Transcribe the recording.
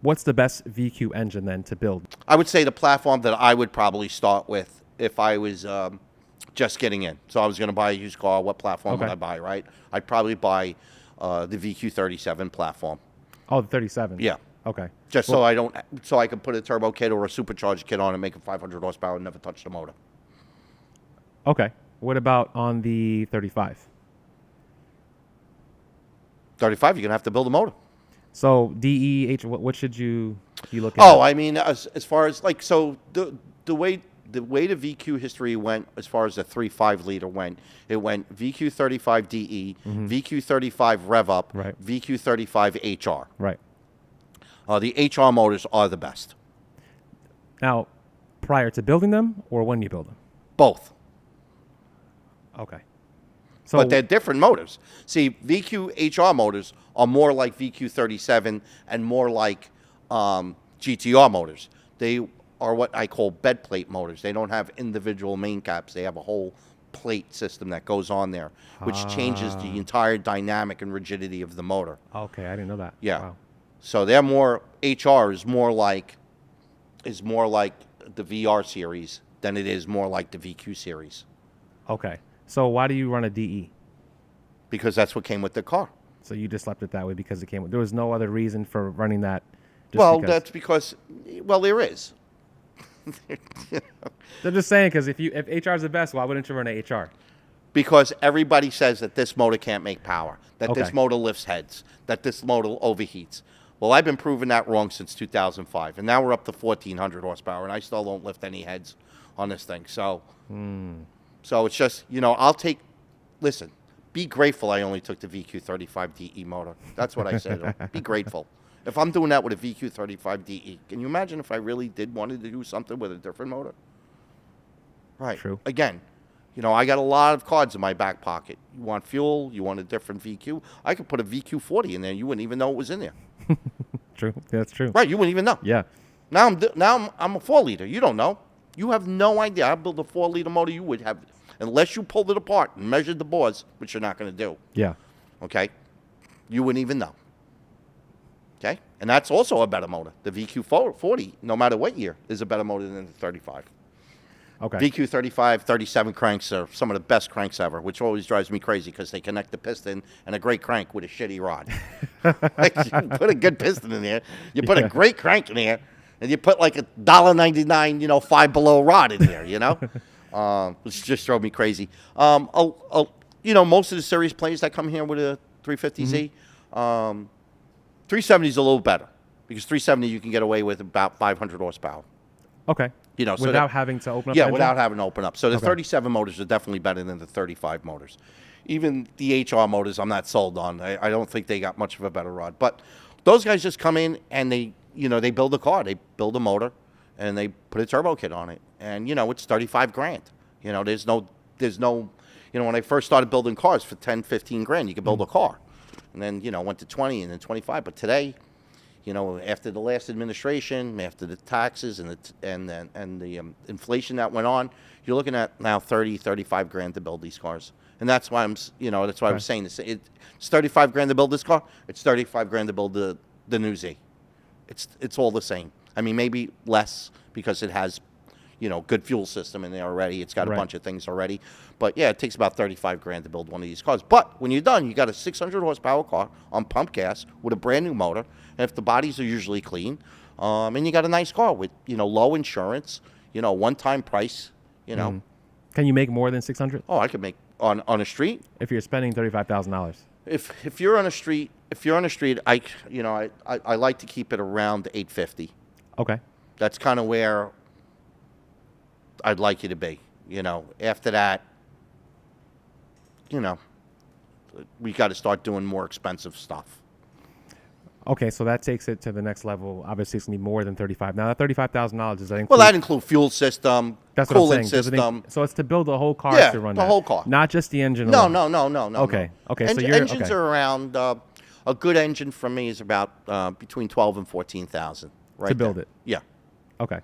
what's the best VQ engine then to build? I would say the platform that I would probably start with if I was just getting in. So I was going to buy a used car. What platform would I buy, right? I'd probably buy the VQ37 platform. Oh, the 37. Yeah. Okay. Just so I could put a turbo kit or a supercharged kit on and make it 500 horsepower and never touch the motor. Okay. What about on the 35? 35, you're going to have to build a motor. So DE, H, what should you be looking at? Oh, I mean, as far as like, so the way the VQ history went, as far as the 3.5 liter went, it went VQ35DE, VQ35 Rev Up, Right. VQ35 HR. Right. The HR motors are the best. Now, prior to building them or when you build them? Both. Okay. So, But they're different motors. See, VQ HR motors are more like VQ37 and more like GTR motors. They are what I call bed plate motors. They don't have individual main caps. They have a whole plate system that goes on there, which changes the entire dynamic and rigidity of the motor. Okay, I didn't know that. Yeah. Wow. So they're more, HR is more like the VR series than it is more like the VQ series. Okay. So why do you run a DE? Because that's what came with the car. So you just left it that way because it came with, there was no other reason for running that? That's because, there is. They're just saying because if HR is the best, why wouldn't you run a HR? Because everybody says that this motor can't make power, that Okay. this motor lifts heads, that this motor overheats. Well, I've been proving that wrong since 2005, and now we're up to 1,400 horsepower, and I still don't lift any heads on this thing. So, so it's just, listen, be grateful I only took the VQ35DE motor. That's what I said. Be grateful. If I'm doing that with a VQ35DE, can you imagine if I really wanted to do something with a different motor? Right. True. Again, I got a lot of cards in my back pocket. You want fuel? You want a different VQ? I could put a VQ40 in there. You wouldn't even know it was in there. True. That's true. Right. You wouldn't even know. Yeah. Now I'm a 4-liter. You don't know. You have no idea. I built a 4-liter motor. You would have, unless you pulled it apart and measured the bores, which you're not going to do. Yeah. Okay. You wouldn't even know. Okay. And that's also a better motor. The VQ40, no matter what year, is a better motor than the 35. Okay. VQ35, 37 cranks are some of the best cranks ever, which always drives me crazy because they connect the piston and a great crank with a shitty rod. Like, you put a good piston in there, you put a great crank in there, and you put like a $1.99, Five Below rod in there, which just drove me crazy. Most of the series plays that come here with a 350Z, 370 is a little better because 370 you can get away with about 500 horsepower. Okay. Without having to open up. Yeah, without having to open up. So the 37 motors are definitely better than the 35 motors. Even the HR motors, I'm not sold on. I don't think they got much of a better rod. But those guys just come in and they build a car. They build a motor, and they put a turbo kit on it. And it's 35 grand. There's no. When I first started building cars for 10, 15 grand, you could build a car, and then went to 20 and then 25. But today, after the last administration, after the taxes and the inflation that went on, you're looking at now 30, 35 grand to build these cars. And that's why I was saying this. It's 35 grand to build this car. It's 35 grand to build the new Z. It's all the same. I mean, maybe less because it has, good fuel system in there already. It's got a bunch of things already. But yeah, it takes about 35 grand to build one of these cars. But when you're done, you got a 600 horsepower car on pump gas with a brand new motor. And if the bodies are usually clean, and you got a nice car with, low insurance, one-time price, Can you make more than 600? Oh, I could make on a street. If you're spending $35,000. If you're on a street, I like to keep it around 850. Okay. That's kind of where I'd like you to be. After that, we got to start doing more expensive stuff. Okay, so that takes it to the next level. Obviously, it's going to be more than $35,000. Now, that $35,000, does that include? Well, that includes fuel system, That's cooling what I'm saying. system. So it's to build the whole car to run the that. whole car. Not just the engine No. alone. Okay. Okay. So engines are around. A good engine for me is about between 12 and 14,000. Right to build it. Yeah. Okay.